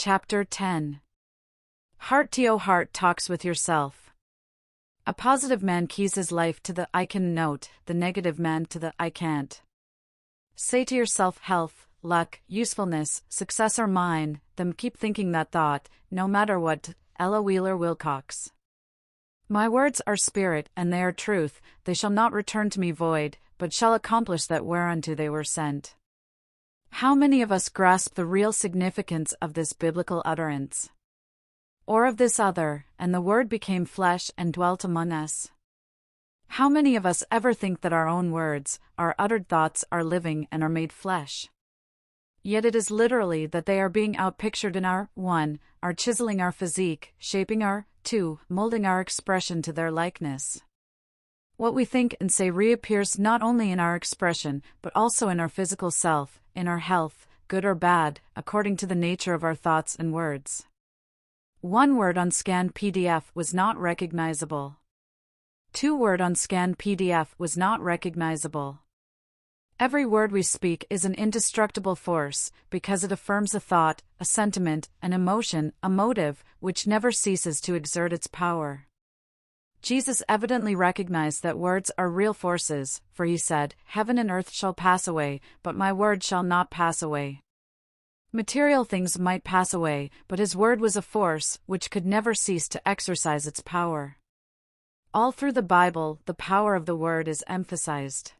Chapter 10. EART-To-HEART talks with yourself. A positive man keys his life to the I can note, the negative man to the I can't. Say to yourself health, luck, usefulness, success are mine, then keep thinking that thought, no matter what. Ella Wheeler Wilcox. My words are spirit, and they are truth, they shall not return to me void, but shall accomplish that whereunto they were sent. How many of us grasp the real significance of this biblical utterance? Or of this other, and the Word became flesh and dwelt among us? How many of us ever think that our own words, our uttered thoughts are living and are made flesh? Yet it is literally that they are being outpictured in our 1. Are chiseling our physique, shaping our 2. Molding our expression to their likeness. What we think and say reappears not only in our expression, but also in our physical self, in our health, good or bad, according to the nature of our thoughts and words. One word on scanned PDF was not recognizable. 2 word on scanned PDF was not recognizable. Every word we speak is an indestructible force, because it affirms a thought, a sentiment, an emotion, a motive, which never ceases to exert its power. Jesus evidently recognized that words are real forces, for he said, "Heaven and earth shall pass away, but my word shall not pass away." Material things might pass away, but his word was a force which could never cease to exercise its power. All through the Bible, the power of the word is emphasized.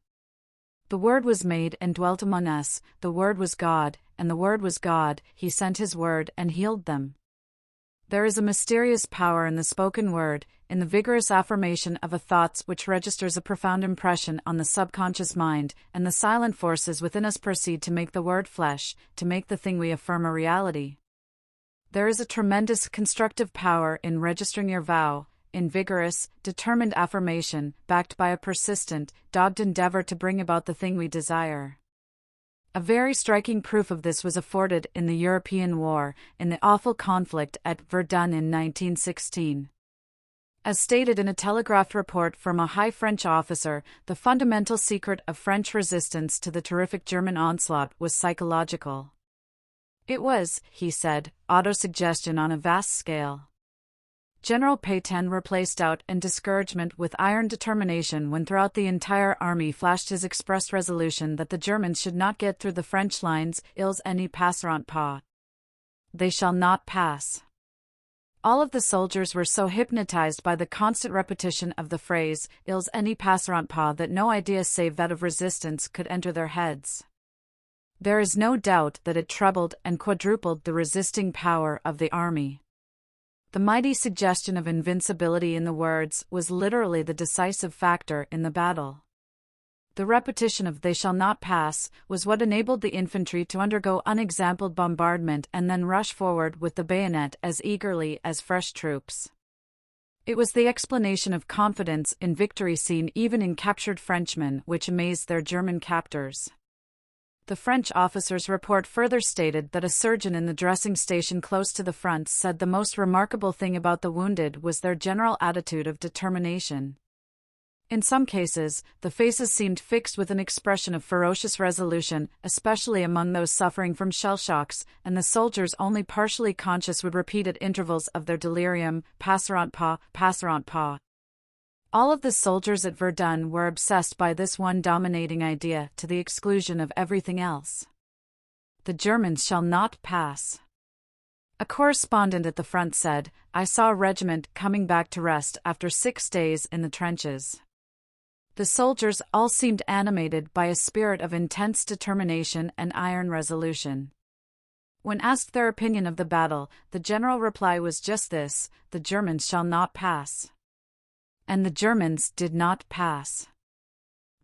The Word was made and dwelt among us, the Word was God, and the Word was God, He sent His Word and healed them. There is a mysterious power in the spoken word, in the vigorous affirmation of a thoughts which registers a profound impression on the subconscious mind, and the silent forces within us proceed to make the word flesh, to make the thing we affirm a reality. There is a tremendous constructive power in registering your vow, in vigorous, determined affirmation, backed by a persistent, dogged endeavor to bring about the thing we desire. A very striking proof of this was afforded in the European War, in the awful conflict at Verdun in 1916. As stated in a telegraphed report from a high French officer, the fundamental secret of French resistance to the terrific German onslaught was psychological. It was, he said, autosuggestion on a vast scale. General Pétain replaced doubt and discouragement with iron determination when throughout the entire army flashed his expressed resolution that the Germans should not get through the French lines, ils n'y passeront pas. They shall not pass. All of the soldiers were so hypnotized by the constant repetition of the phrase, ils n'y passeront pas, that no idea save that of resistance could enter their heads. There is no doubt that it trebled and quadrupled the resisting power of the army. The mighty suggestion of invincibility in the words was literally the decisive factor in the battle. The repetition of "they shall not pass" was what enabled the infantry to undergo unexampled bombardment and then rush forward with the bayonet as eagerly as fresh troops. It was the explanation of confidence in victory seen even in captured Frenchmen which amazed their German captors. The French officer's report further stated that a surgeon in the dressing station close to the front said the most remarkable thing about the wounded was their general attitude of determination. In some cases, the faces seemed fixed with an expression of ferocious resolution, especially among those suffering from shell shocks, and the soldiers only partially conscious would repeat at intervals of their delirium, "passeront pas, passeront pas." All of the soldiers at Verdun were obsessed by this one dominating idea to the exclusion of everything else. The Germans shall not pass. A correspondent at the front said, "I saw a regiment coming back to rest after 6 days in the trenches." The soldiers all seemed animated by a spirit of intense determination and iron resolution. When asked their opinion of the battle, the general reply was just this: the Germans shall not pass. And the Germans did not pass.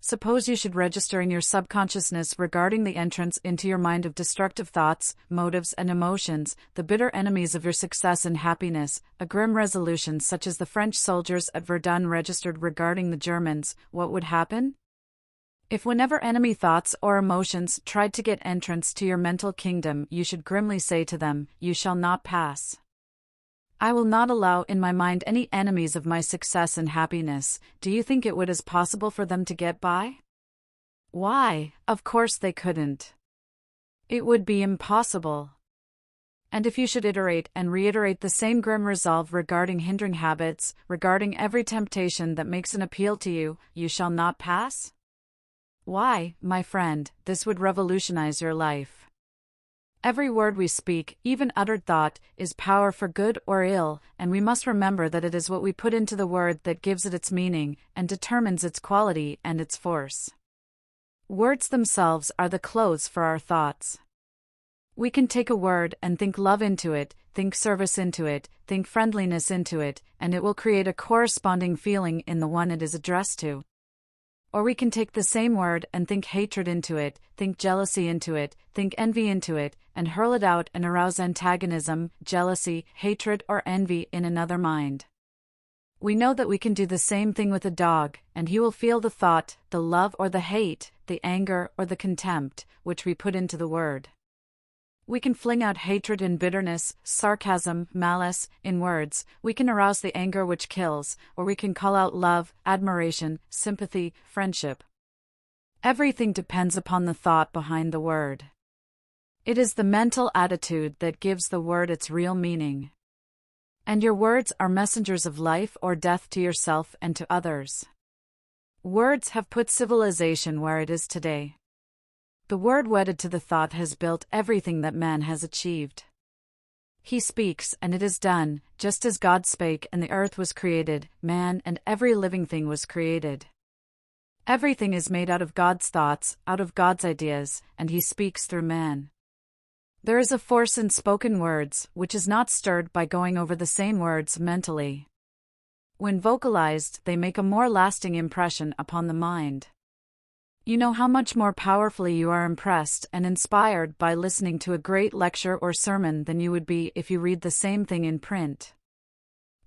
Suppose you should register in your subconsciousness regarding the entrance into your mind of destructive thoughts, motives and emotions, the bitter enemies of your success and happiness, a grim resolution such as the French soldiers at Verdun registered regarding the Germans, what would happen? If whenever enemy thoughts or emotions tried to get entrance to your mental kingdom, you should grimly say to them, "You shall not pass. I will not allow in my mind any enemies of my success and happiness," do you think it would as possible for them to get by? Why, of course they couldn't. It would be impossible. And if you should iterate and reiterate the same grim resolve regarding hindering habits, regarding every temptation that makes an appeal to you, you shall not pass? Why, my friend, this would revolutionize your life. Every word we speak, even uttered thought, is power for good or ill, and we must remember that it is what we put into the word that gives it its meaning, and determines its quality and its force. Words themselves are the clothes for our thoughts. We can take a word and think love into it, think service into it, think friendliness into it, and it will create a corresponding feeling in the one it is addressed to. Or we can take the same word and think hatred into it, think jealousy into it, think envy into it, and hurl it out and arouse antagonism, jealousy, hatred, or envy in another mind. We know that we can do the same thing with a dog, and he will feel the thought, the love or the hate, the anger or the contempt, which we put into the word. We can fling out hatred and bitterness, sarcasm, malice, in words. We can arouse the anger which kills, or we can call out love, admiration, sympathy, friendship. Everything depends upon the thought behind the word. It is the mental attitude that gives the word its real meaning. And your words are messengers of life or death to yourself and to others. Words have put civilization where it is today. The word wedded to the thought has built everything that man has achieved. He speaks and it is done, just as God spake and the earth was created, man and every living thing was created. Everything is made out of God's thoughts, out of God's ideas, and He speaks through man. There is a force in spoken words, which is not stirred by going over the same words mentally. When vocalized, they make a more lasting impression upon the mind. You know how much more powerfully you are impressed and inspired by listening to a great lecture or sermon than you would be if you read the same thing in print.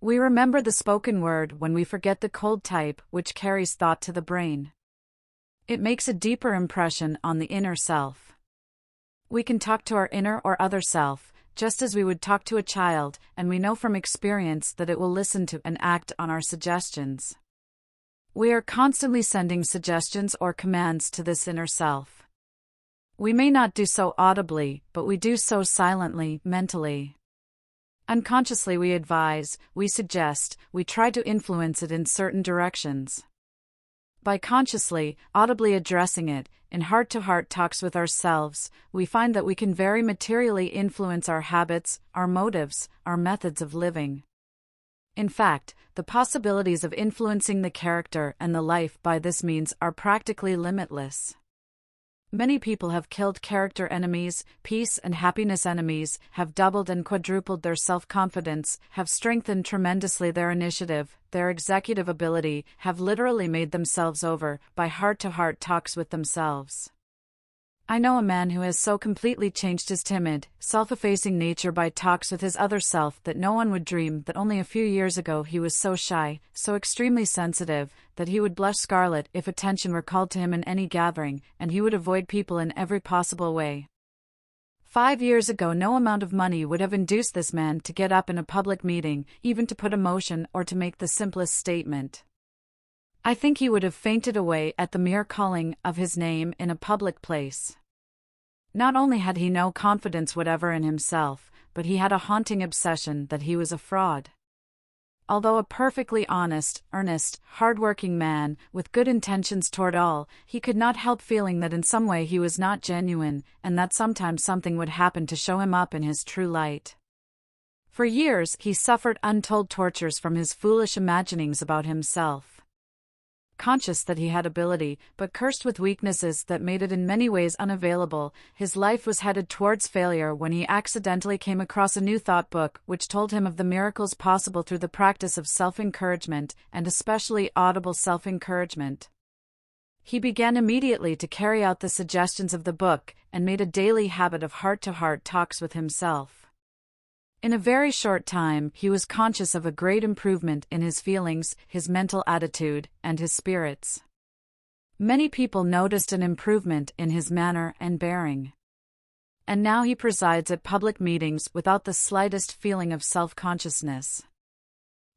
We remember the spoken word when we forget the cold type, which carries thought to the brain. It makes a deeper impression on the inner self. We can talk to our inner or other self, just as we would talk to a child, and we know from experience that it will listen to and act on our suggestions. We are constantly sending suggestions or commands to this inner self. We may not do so audibly, but we do so silently, mentally. Unconsciously we advise, we suggest, we try to influence it in certain directions. By consciously, audibly addressing it, in heart-to-heart talks with ourselves, we find that we can very materially influence our habits, our motives, our methods of living. In fact, the possibilities of influencing the character and the life by this means are practically limitless. Many people have killed character enemies, peace and happiness enemies, have doubled and quadrupled their self-confidence, have strengthened tremendously their initiative, their executive ability, have literally made themselves over by heart-to-heart talks with themselves. I know a man who has so completely changed his timid, self-effacing nature by talks with his other self that no one would dream that only a few years ago he was so shy, so extremely sensitive, that he would blush scarlet if attention were called to him in any gathering, and he would avoid people in every possible way. 5 years ago no amount of money would have induced this man to get up in a public meeting, even to put a motion or to make the simplest statement. I think he would have fainted away at the mere calling of his name in a public place. Not only had he no confidence whatever in himself, but he had a haunting obsession that he was a fraud. Although a perfectly honest, earnest, hard-working man, with good intentions toward all, he could not help feeling that in some way he was not genuine, and that sometimes something would happen to show him up in his true light. For years he suffered untold tortures from his foolish imaginings about himself. Conscious that he had ability, but cursed with weaknesses that made it in many ways unavailable, his life was headed towards failure when he accidentally came across a new thought book which told him of the miracles possible through the practice of self-encouragement, and especially audible self-encouragement. He began immediately to carry out the suggestions of the book, and made a daily habit of heart-to-heart talks with himself. In a very short time, he was conscious of a great improvement in his feelings, his mental attitude, and his spirits. Many people noticed an improvement in his manner and bearing. And now he presides at public meetings without the slightest feeling of self-consciousness.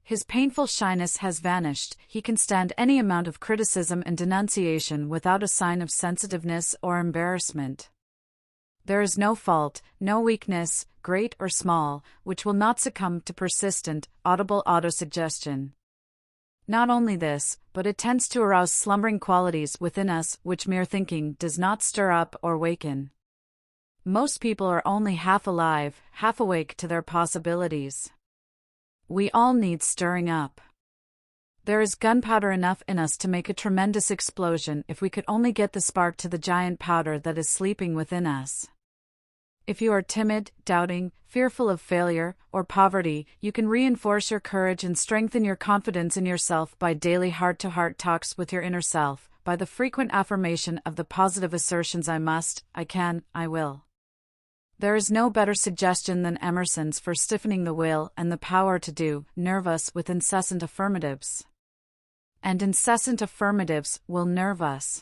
His painful shyness has vanished, he can stand any amount of criticism and denunciation without a sign of sensitiveness or embarrassment. There is no fault, no weakness, great or small, which will not succumb to persistent, audible autosuggestion. Not only this, but it tends to arouse slumbering qualities within us which mere thinking does not stir up or waken. Most people are only half alive, half awake to their possibilities. We all need stirring up. There is gunpowder enough in us to make a tremendous explosion if we could only get the spark to the giant powder that is sleeping within us. If you are timid, doubting, fearful of failure, or poverty, you can reinforce your courage and strengthen your confidence in yourself by daily heart-to-heart talks with your inner self, by the frequent affirmation of the positive assertions I must, I can, I will. There is no better suggestion than Emerson's for stiffening the will and the power to do, nerve us with incessant affirmatives. And incessant affirmatives will nerve us.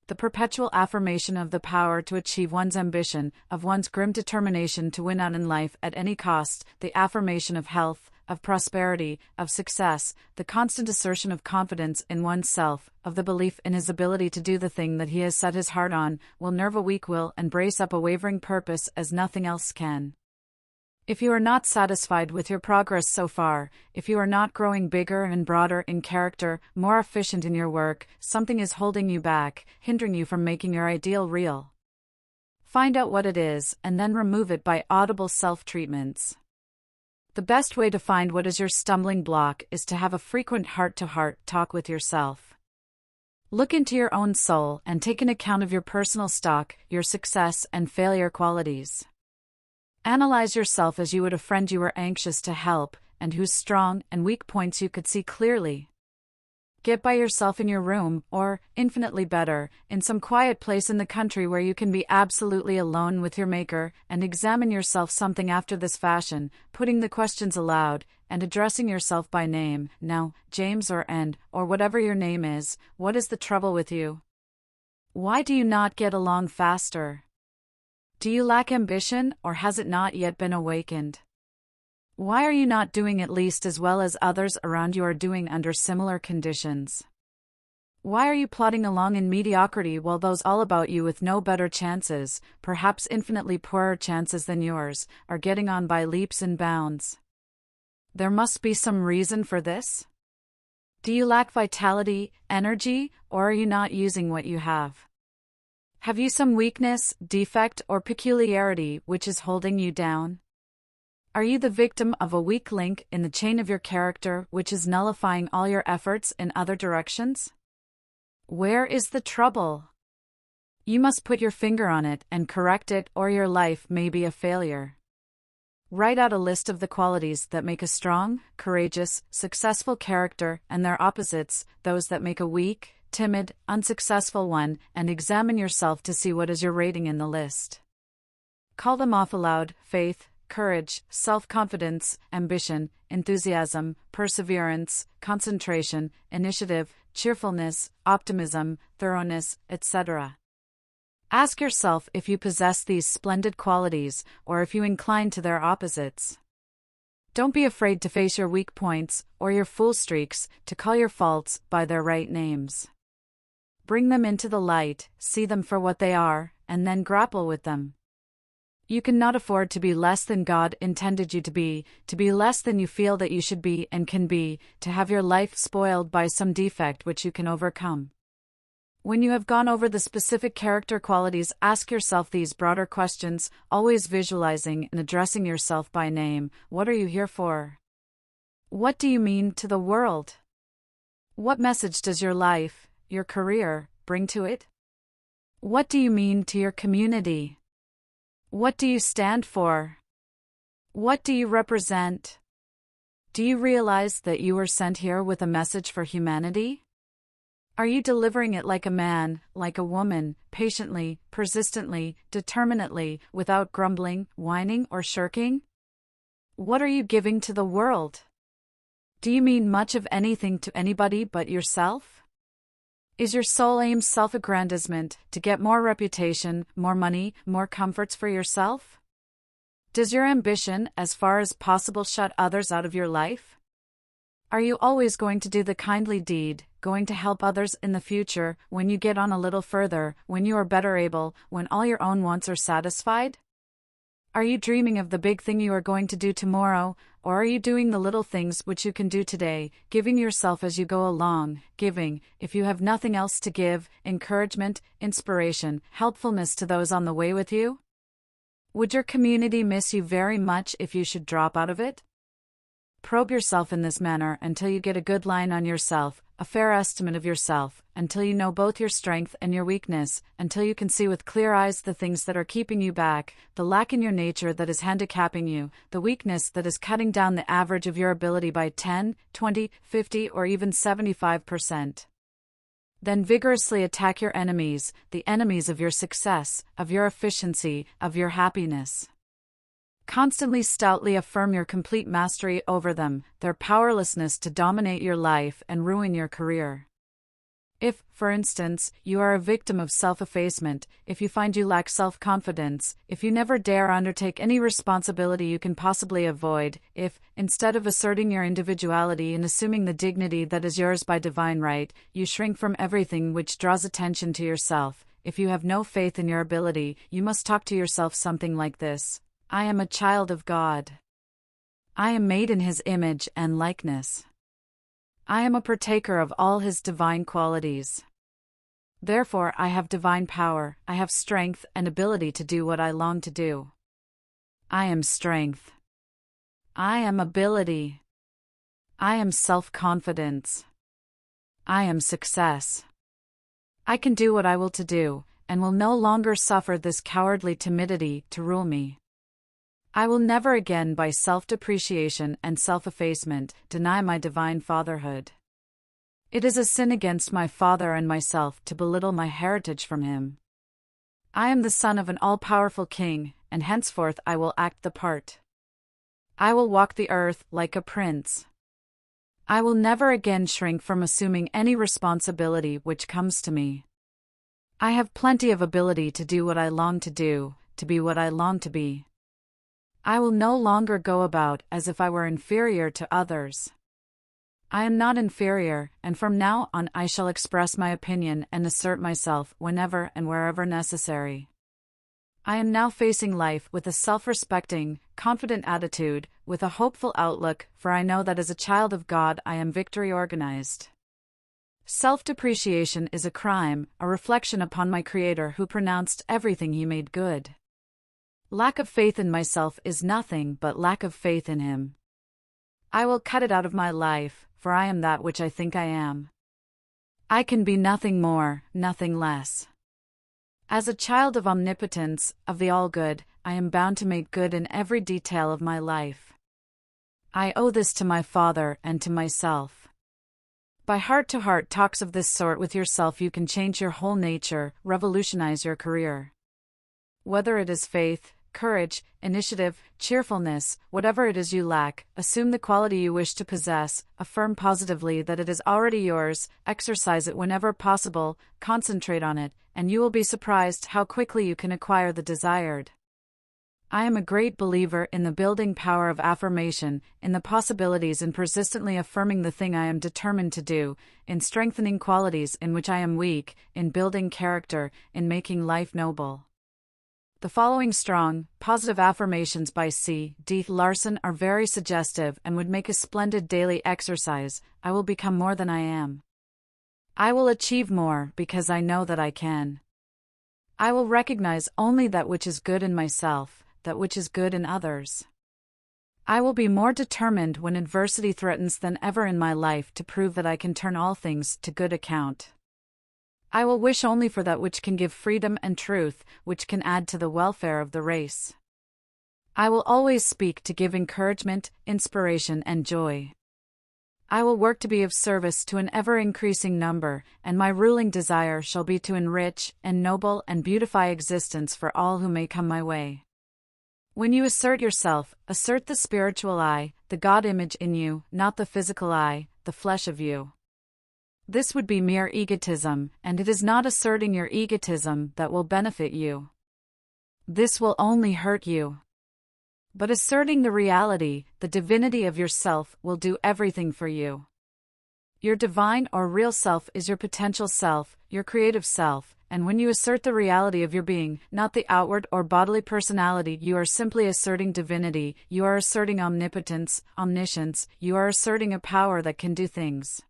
The perpetual affirmation of the power to achieve one's ambition, of one's grim determination to win out in life at any cost, the affirmation of health, of prosperity, of success, the constant assertion of confidence in oneself, of the belief in his ability to do the thing that he has set his heart on, will nerve a weak will and brace up a wavering purpose as nothing else can. If you are not satisfied with your progress so far, if you are not growing bigger and broader in character, more efficient in your work, something is holding you back, hindering you from making your ideal real. Find out what it is, and then remove it by audible self-treatments. The best way to find what is your stumbling block is to have a frequent heart-to-heart talk with yourself. Look into your own soul and take an account of your personal stock, your success and failure qualities. Analyze yourself as you would a friend you were anxious to help, and whose strong and weak points you could see clearly. Get by yourself in your room, or, infinitely better, in some quiet place in the country where you can be absolutely alone with your Maker, and examine yourself something after this fashion, putting the questions aloud, and addressing yourself by name. Now, James or N, or whatever your name is, what is the trouble with you? Why do you not get along faster? Do you lack ambition, or has it not yet been awakened? Why are you not doing at least as well as others around you are doing under similar conditions? Why are you plodding along in mediocrity while those all about you with no better chances, perhaps infinitely poorer chances than yours, are getting on by leaps and bounds? There must be some reason for this. Do you lack vitality, energy, or are you not using what you have? Have you some weakness, defect, or peculiarity which is holding you down? Are you the victim of a weak link in the chain of your character which is nullifying all your efforts in other directions? Where is the trouble? You must put your finger on it and correct it, or your life may be a failure. Write out a list of the qualities that make a strong, courageous, successful character and their opposites, those that make a weak, timid, unsuccessful one, and examine yourself to see what is your rating in the list. Call them off aloud: faith, courage, self-confidence, ambition, enthusiasm, perseverance, concentration, initiative, cheerfulness, optimism, thoroughness, etc. Ask yourself if you possess these splendid qualities, or if you incline to their opposites. Don't be afraid to face your weak points, or your fool streaks, to call your faults by their right names. Bring them into the light, see them for what they are, and then grapple with them. You cannot afford to be less than God intended you to be less than you feel that you should be and can be, to have your life spoiled by some defect which you can overcome. When you have gone over the specific character qualities, ask yourself these broader questions, always visualizing and addressing yourself by name. What are you here for? What do you mean to the world? What message does your life, your career, bring to it? What do you mean to your community? What do you stand for? What do you represent? Do you realize that you were sent here with a message for humanity? Are you delivering it like a man, like a woman, patiently, persistently, determinately, without grumbling, whining, or shirking? What are you giving to the world? Do you mean much of anything to anybody but yourself? Is your sole aim self-aggrandizement, to get more reputation, more money, more comforts for yourself? Does your ambition, as far as possible, shut others out of your life? Are you always going to do the kindly deed, going to help others in the future, when you get on a little further, when you are better able, when all your own wants are satisfied? Are you dreaming of the big thing you are going to do tomorrow, or are you doing the little things which you can do today, giving yourself as you go along, giving, if you have nothing else to give, encouragement, inspiration, helpfulness to those on the way with you? Would your community miss you very much if you should drop out of it? Probe yourself in this manner until you get a good line on yourself, a fair estimate of yourself, until you know both your strength and your weakness, until you can see with clear eyes the things that are keeping you back, the lack in your nature that is handicapping you, the weakness that is cutting down the average of your ability by 10, 20, 50, or even 75%. Then vigorously attack your enemies, the enemies of your success, of your efficiency, of your happiness. Constantly stoutly affirm your complete mastery over them, their powerlessness to dominate your life and ruin your career. If, for instance, you are a victim of self-effacement, if you find you lack self-confidence, if you never dare undertake any responsibility you can possibly avoid, if, instead of asserting your individuality and assuming the dignity that is yours by divine right, you shrink from everything which draws attention to yourself, if you have no faith in your ability, you must talk to yourself something like this: I am a child of God. I am made in His image and likeness. I am a partaker of all His divine qualities. Therefore I have divine power, I have strength and ability to do what I long to do. I am strength. I am ability. I am self-confidence. I am success. I can do what I will to do, and will no longer suffer this cowardly timidity to rule me. I will never again by self-depreciation and self-effacement deny my divine fatherhood. It is a sin against my Father and myself to belittle my heritage from Him. I am the son of an all-powerful King, and henceforth I will act the part. I will walk the earth like a prince. I will never again shrink from assuming any responsibility which comes to me. I have plenty of ability to do what I long to do, to be what I long to be. I will no longer go about as if I were inferior to others. I am not inferior, and from now on I shall express my opinion and assert myself whenever and wherever necessary. I am now facing life with a self-respecting, confident attitude, with a hopeful outlook, for I know that as a child of God I am victory-organized. Self-depreciation is a crime, a reflection upon my Creator who pronounced everything He made good. Lack of faith in myself is nothing but lack of faith in Him. I will cut it out of my life, for I am that which I think I am. I can be nothing more, nothing less. As a child of omnipotence, of the all-good, I am bound to make good in every detail of my life. I owe this to my Father and to myself. By heart-to-heart talks of this sort with yourself you can change your whole nature, revolutionize your career. Whether it is faith, courage, initiative, cheerfulness, whatever it is you lack, assume the quality you wish to possess, affirm positively that it is already yours, exercise it whenever possible, concentrate on it, and you will be surprised how quickly you can acquire the desired. I am a great believer in the building power of affirmation, in the possibilities in persistently affirming the thing I am determined to do, in strengthening qualities in which I am weak, in building character, in making life noble. The following strong, positive affirmations by C. D. Larson are very suggestive and would make a splendid daily exercise. I will become more than I am. I will achieve more because I know that I can. I will recognize only that which is good in myself, that which is good in others. I will be more determined when adversity threatens than ever in my life to prove that I can turn all things to good account. I will wish only for that which can give freedom and truth, which can add to the welfare of the race. I will always speak to give encouragement, inspiration, and joy. I will work to be of service to an ever-increasing number, and my ruling desire shall be to enrich, ennoble, and beautify existence for all who may come my way. When you assert yourself, assert the spiritual I, the God image in you, not the physical I, the flesh of you. This would be mere egotism, and it is not asserting your egotism that will benefit you. This will only hurt you. But asserting the reality, the divinity of yourself will do everything for you. Your divine or real self is your potential self, your creative self, and when you assert the reality of your being, not the outward or bodily personality, you are simply asserting divinity, you are asserting omnipotence, omniscience, you are asserting a power that can do things.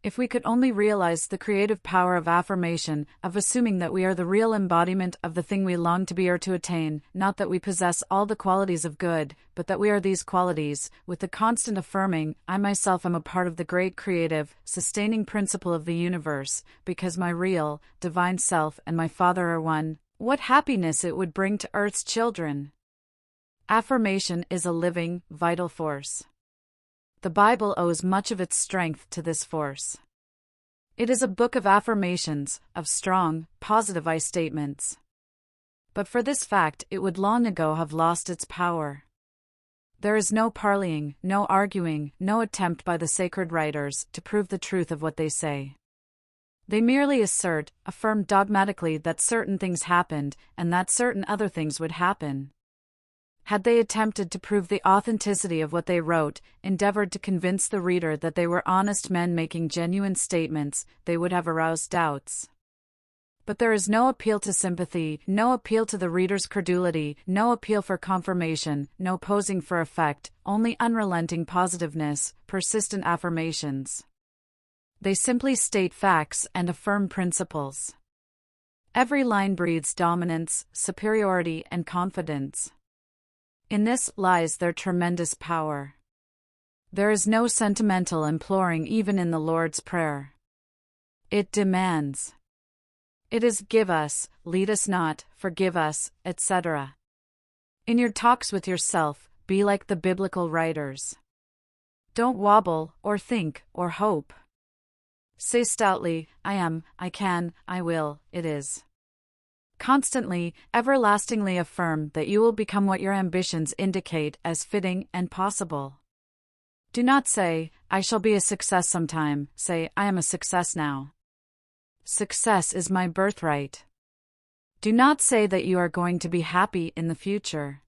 If we could only realize the creative power of affirmation, of assuming that we are the real embodiment of the thing we long to be or to attain, not that we possess all the qualities of good, but that we are these qualities, with the constant affirming, I myself am a part of the great creative, sustaining principle of the universe, because my real, divine self and my Father are one, what happiness it would bring to Earth's children! Affirmation is a living, vital force. The Bible owes much of its strength to this force. It is a book of affirmations, of strong, positive I statements. But for this fact it would long ago have lost its power. There is no parleying, no arguing, no attempt by the sacred writers to prove the truth of what they say. They merely assert, affirm dogmatically that certain things happened, and that certain other things would happen. Had they attempted to prove the authenticity of what they wrote, endeavored to convince the reader that they were honest men making genuine statements, they would have aroused doubts. But there is no appeal to sympathy, no appeal to the reader's credulity, no appeal for confirmation, no posing for effect, only unrelenting positiveness, persistent affirmations. They simply state facts and affirm principles. Every line breathes dominance, superiority, and confidence. In this lies their tremendous power. There is no sentimental imploring even in the Lord's Prayer. It demands. It is give us, lead us not, forgive us, etc. In your talks with yourself, be like the biblical writers. Don't wobble, or think, or hope. Say stoutly, I am, I can, I will, it is. Constantly, everlastingly affirm that you will become what your ambitions indicate as fitting and possible. Do not say, I shall be a success sometime, say, I am a success now. Success is my birthright. Do not say that you are going to be happy in the future.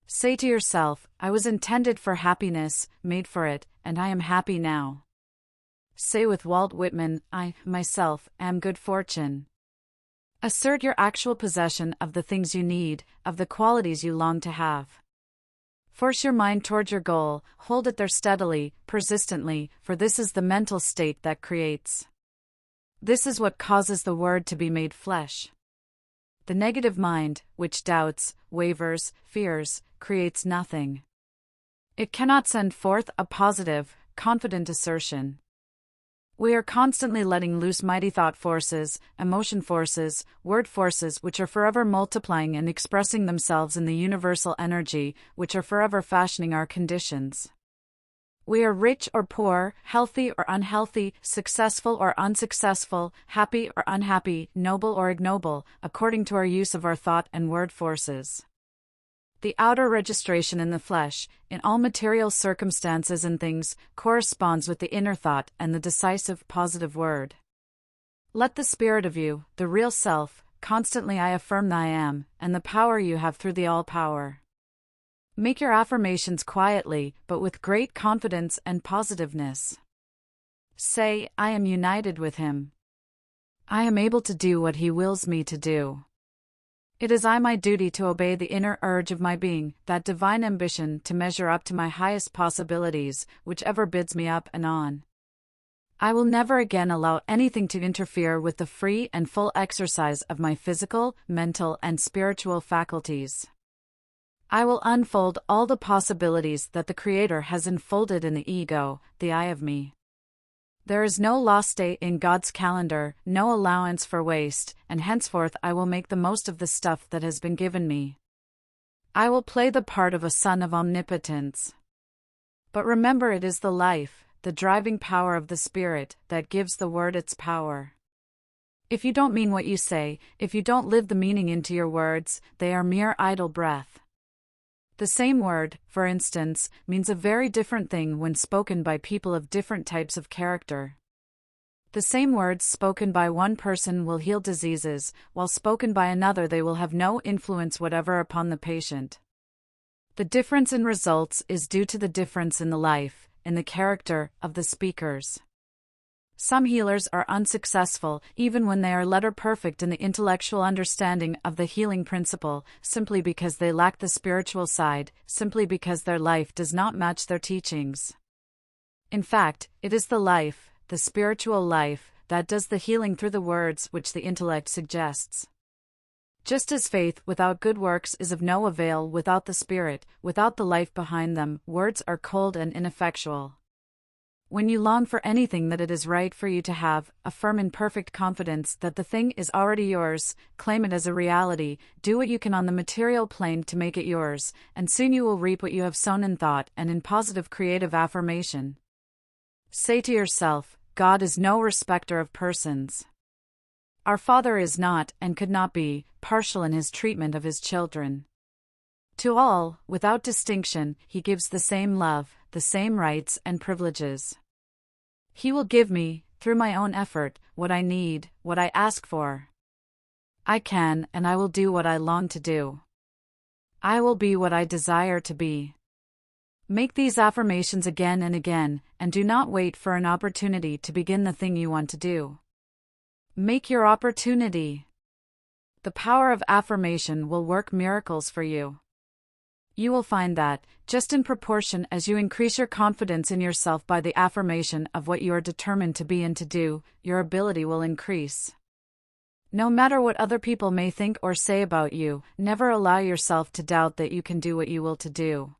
Say to yourself, I was intended for happiness, made for it, and I am happy now. Say with Walt Whitman, I, myself, am good fortune. Assert your actual possession of the things you need, of the qualities you long to have. Force your mind toward your goal, hold it there steadily, persistently, for this is the mental state that creates. This is what causes the Word to be made flesh. The negative mind, which doubts, wavers, fears, creates nothing. It cannot send forth a positive, confident assertion. We are constantly letting loose mighty thought forces, emotion forces, word forces which are forever multiplying and expressing themselves in the universal energy, which are forever fashioning our conditions. We are rich or poor, healthy or unhealthy, successful or unsuccessful, happy or unhappy, noble or ignoble, according to our use of our thought and word forces. The outer registration in the flesh, in all material circumstances and things, corresponds with the inner thought and the decisive positive word. Let the spirit of you, the real self, constantly I affirm the I am, and the power you have through the all-power. Make your affirmations quietly, but with great confidence and positiveness. Say, I am united with Him. I am able to do what He wills me to do. It is my duty to obey the inner urge of my being, that divine ambition to measure up to my highest possibilities, whichever bids me up and on. I will never again allow anything to interfere with the free and full exercise of my physical, mental, and spiritual faculties. I will unfold all the possibilities that the Creator has enfolded in the ego, the I of me. There is no lost day in God's calendar, no allowance for waste, and henceforth I will make the most of the stuff that has been given me. I will play the part of a son of omnipotence. But remember, it is the life, the driving power of the Spirit, that gives the word its power. If you don't mean what you say, if you don't live the meaning into your words, they are mere idle breath. The same word, for instance, means a very different thing when spoken by people of different types of character. The same words spoken by one person will heal diseases, while spoken by another they will have no influence whatever upon the patient. The difference in results is due to the difference in the life, in the character of the speakers. Some healers are unsuccessful even when they are letter perfect in the intellectual understanding of the healing principle, simply because they lack the spiritual side, simply because their life does not match their teachings. In fact, it is the life, the spiritual life, that does the healing through the words which the intellect suggests. Just as faith without good works is of no avail without the spirit, without the life behind them, words are cold and ineffectual. When you long for anything that it is right for you to have, affirm in perfect confidence that the thing is already yours, claim it as a reality, do what you can on the material plane to make it yours, and soon you will reap what you have sown in thought and in positive creative affirmation. Say to yourself, God is no respecter of persons. Our Father is not, and could not be, partial in his treatment of his children. To all, without distinction, he gives the same love, the same rights and privileges. He will give me, through my own effort, what I need, what I ask for. I can and I will do what I long to do. I will be what I desire to be. Make these affirmations again and again, and do not wait for an opportunity to begin the thing you want to do. Make your opportunity. The power of affirmation will work miracles for you. You will find that, just in proportion as you increase your confidence in yourself by the affirmation of what you are determined to be and to do, your ability will increase. No matter what other people may think or say about you, never allow yourself to doubt that you can do what you will to do.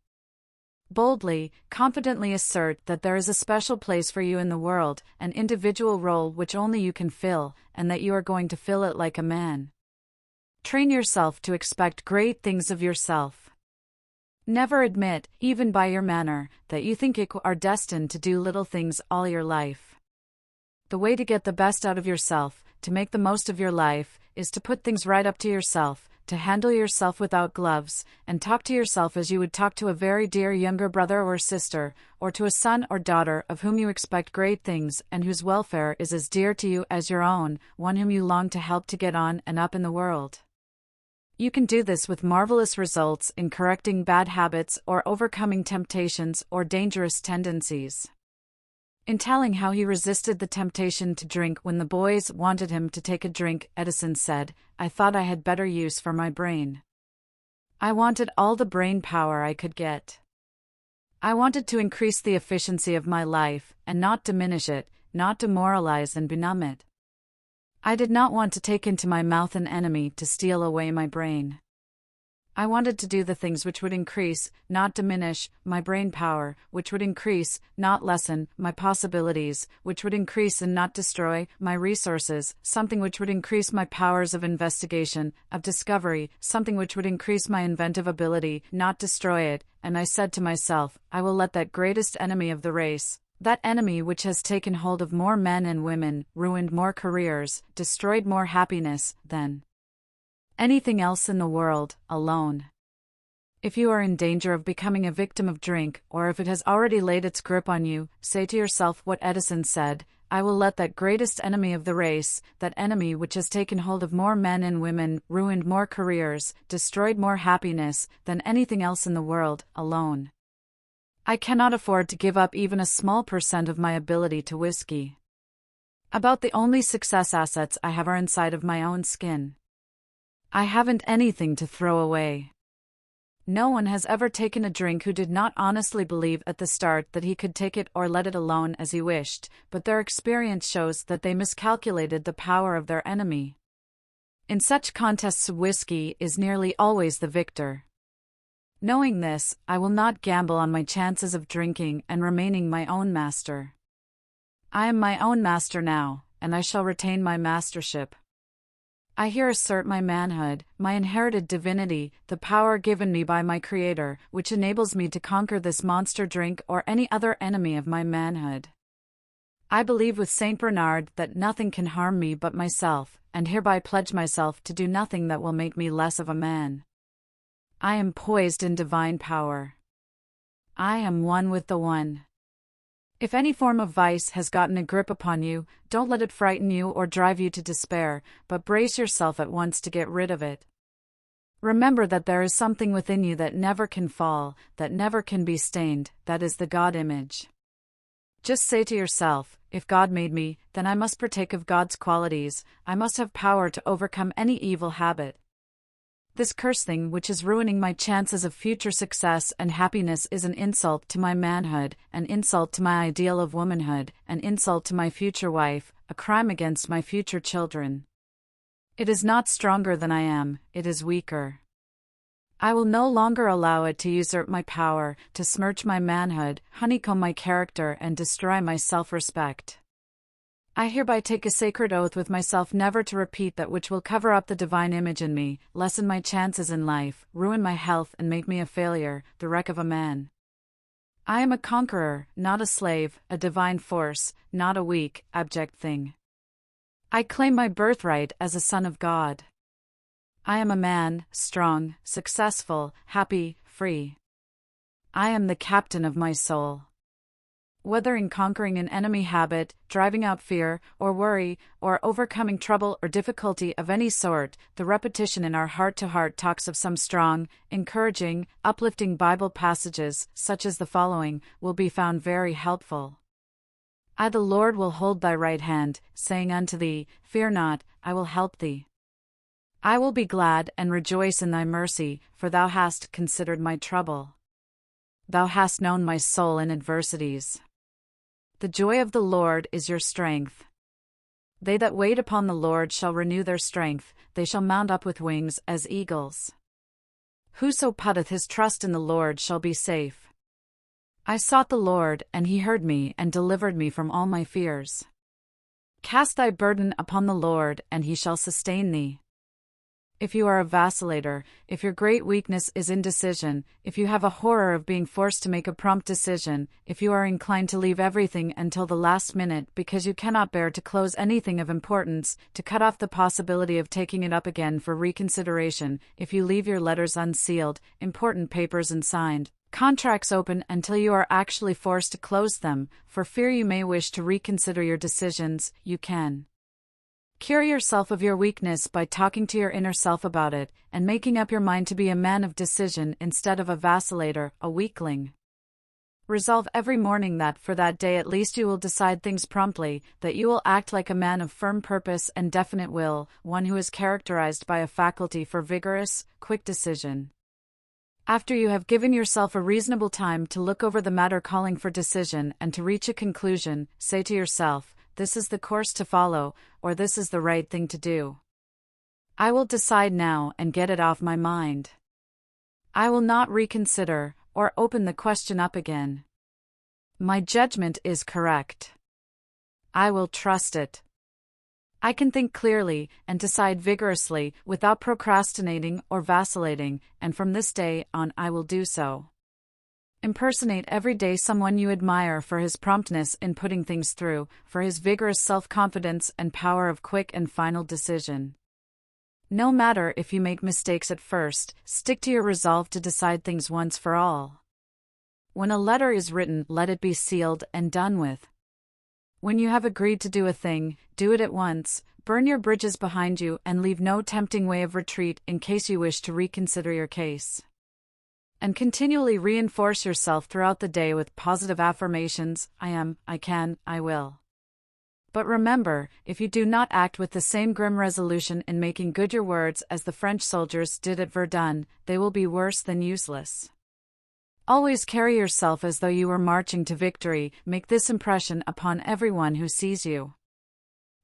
Boldly, confidently assert that there is a special place for you in the world, an individual role which only you can fill, and that you are going to fill it like a man. Train yourself to expect great things of yourself. Never admit, even by your manner, that you think you are destined to do little things all your life. The way to get the best out of yourself, to make the most of your life, is to put things right up to yourself, to handle yourself without gloves, and talk to yourself as you would talk to a very dear younger brother or sister, or to a son or daughter of whom you expect great things and whose welfare is as dear to you as your own, one whom you long to help to get on and up in the world. You can do this with marvelous results in correcting bad habits or overcoming temptations or dangerous tendencies. In telling how he resisted the temptation to drink when the boys wanted him to take a drink, Edison said, "I thought I had better use for my brain. I wanted all the brain power I could get. I wanted to increase the efficiency of my life, and not diminish it, not demoralize and benumb it. I did not want to take into my mouth an enemy to steal away my brain. I wanted to do the things which would increase, not diminish, my brain power, which would increase, not lessen, my possibilities, which would increase and not destroy, my resources, something which would increase my powers of investigation, of discovery, something which would increase my inventive ability, not destroy it, and I said to myself, I will let that greatest enemy of the race, that enemy which has taken hold of more men and women, ruined more careers, destroyed more happiness, than anything else in the world, alone. If you are in danger of becoming a victim of drink, or if it has already laid its grip on you, say to yourself what Edison said, I will let that greatest enemy of the race, that enemy which has taken hold of more men and women, ruined more careers, destroyed more happiness, than anything else in the world, alone. I cannot afford to give up even a small % of my ability to whiskey. About the only success assets I have are inside of my own skin. I haven't anything to throw away. No one has ever taken a drink who did not honestly believe at the start that he could take it or let it alone as he wished, but their experience shows that they miscalculated the power of their enemy. In such contests, whiskey is nearly always the victor. Knowing this, I will not gamble on my chances of drinking and remaining my own master. I am my own master now, and I shall retain my mastership. I here assert my manhood, my inherited divinity, the power given me by my Creator, which enables me to conquer this monster drink or any other enemy of my manhood. I believe with Saint Bernard that nothing can harm me but myself, and hereby pledge myself to do nothing that will make me less of a man. I am poised in divine power. I am one with the One. If any form of vice has gotten a grip upon you, don't let it frighten you or drive you to despair, but brace yourself at once to get rid of it. Remember that there is something within you that never can fall, that never can be stained, that is the God image. Just say to yourself, if God made me, then I must partake of God's qualities, I must have power to overcome any evil habit. This cursed thing which is ruining my chances of future success and happiness is an insult to my manhood, an insult to my ideal of womanhood, an insult to my future wife, a crime against my future children. It is not stronger than I am, it is weaker. I will no longer allow it to usurp my power, to smirch my manhood, honeycomb my character, and destroy my self-respect. I hereby take a sacred oath with myself never to repeat that which will cover up the divine image in me, lessen my chances in life, ruin my health, and make me a failure, the wreck of a man. I am a conqueror, not a slave, a divine force, not a weak, abject thing. I claim my birthright as a son of God. I am a man, strong, successful, happy, free. I am the captain of my soul. Whether in conquering an enemy habit, driving out fear, or worry, or overcoming trouble or difficulty of any sort, the repetition in our heart-to-heart talks of some strong, encouraging, uplifting Bible passages, such as the following, will be found very helpful. I the Lord will hold thy right hand, saying unto thee, Fear not, I will help thee. I will be glad and rejoice in thy mercy, for thou hast considered my trouble. Thou hast known my soul in adversities. The joy of the Lord is your strength. They that wait upon the Lord shall renew their strength, they shall mount up with wings as eagles. Whoso putteth his trust in the Lord shall be safe. I sought the Lord, and he heard me, and delivered me from all my fears. Cast thy burden upon the Lord, and he shall sustain thee. If you are a vacillator, if your great weakness is indecision, if you have a horror of being forced to make a prompt decision, if you are inclined to leave everything until the last minute because you cannot bear to close anything of importance, to cut off the possibility of taking it up again for reconsideration, if you leave your letters unsealed, important papers unsigned, contracts open until you are actually forced to close them, for fear you may wish to reconsider your decisions, you can. Cure yourself of your weakness by talking to your inner self about it, and making up your mind to be a man of decision instead of a vacillator, a weakling. Resolve every morning that for that day at least you will decide things promptly, that you will act like a man of firm purpose and definite will, one who is characterized by a faculty for vigorous, quick decision. After you have given yourself a reasonable time to look over the matter calling for decision and to reach a conclusion, say to yourself, this is the course to follow, or this is the right thing to do. I will decide now and get it off my mind. I will not reconsider, or open the question up again. My judgment is correct. I will trust it. I can think clearly and decide vigorously without procrastinating or vacillating, and from this day on I will do so. Impersonate every day someone you admire for his promptness in putting things through, for his vigorous self-confidence and power of quick and final decision. No matter if you make mistakes at first, stick to your resolve to decide things once for all. When a letter is written, let it be sealed and done with. When you have agreed to do a thing, do it at once, burn your bridges behind you and leave no tempting way of retreat in case you wish to reconsider your case. And continually reinforce yourself throughout the day with positive affirmations, I am, I can, I will. But remember, if you do not act with the same grim resolution in making good your words as the French soldiers did at Verdun, they will be worse than useless. Always carry yourself as though you were marching to victory, make this impression upon everyone who sees you.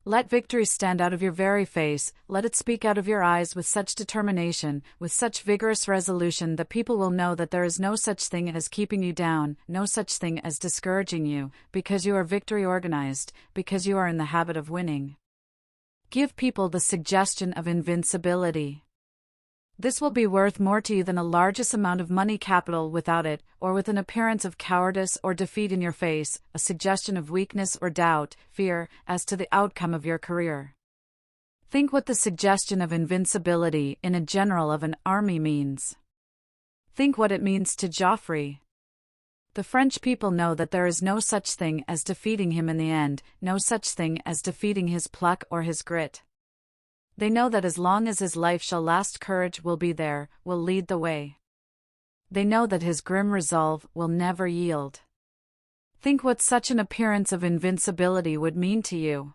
Let victory stand out of your very face, let it speak out of your eyes with such determination, with such vigorous resolution that people will know that there is no such thing as keeping you down, no such thing as discouraging you, because you are victory organized, because you are in the habit of winning. Give people the suggestion of invincibility. This will be worth more to you than a largest amount of money capital without it, or with an appearance of cowardice or defeat in your face, a suggestion of weakness or doubt, fear, as to the outcome of your career. Think what the suggestion of invincibility in a general of an army means. Think what it means to Joffre. The French people know that there is no such thing as defeating him in the end, no such thing as defeating his pluck or his grit. They know that as long as his life shall last, courage will be there, will lead the way. They know that his grim resolve will never yield. Think what such an appearance of invincibility would mean to you.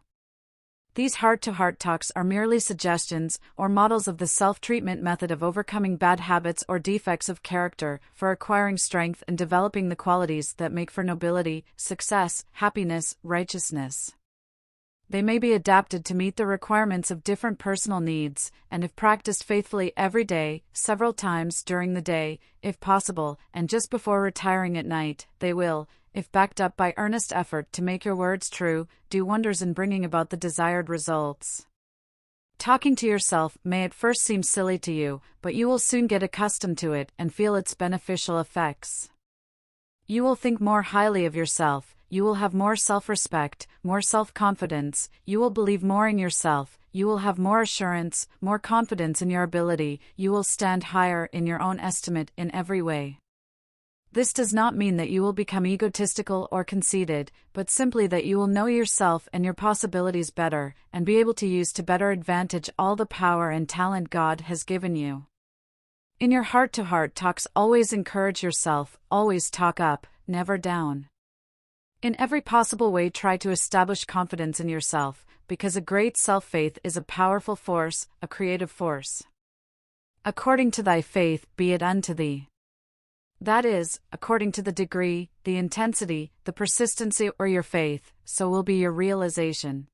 These heart-to-heart talks are merely suggestions or models of the self-treatment method of overcoming bad habits or defects of character, for acquiring strength and developing the qualities that make for nobility, success, happiness, righteousness. They may be adapted to meet the requirements of different personal needs, and if practiced faithfully every day, several times during the day, if possible, and just before retiring at night, they will, if backed up by earnest effort to make your words true, do wonders in bringing about the desired results. Talking to yourself may at first seem silly to you, but you will soon get accustomed to it and feel its beneficial effects. You will think more highly of yourself, you will have more self-respect, more self-confidence, you will believe more in yourself, you will have more assurance, more confidence in your ability, you will stand higher in your own estimate in every way. This does not mean that you will become egotistical or conceited, but simply that you will know yourself and your possibilities better, and be able to use to better advantage all the power and talent God has given you. In your heart-to-heart talks, always encourage yourself, always talk up, never down. In every possible way, try to establish confidence in yourself, because a great self-faith is a powerful force, a creative force. According to thy faith, be it unto thee. That is, according to the degree, the intensity, the persistency or your faith, so will be your realization.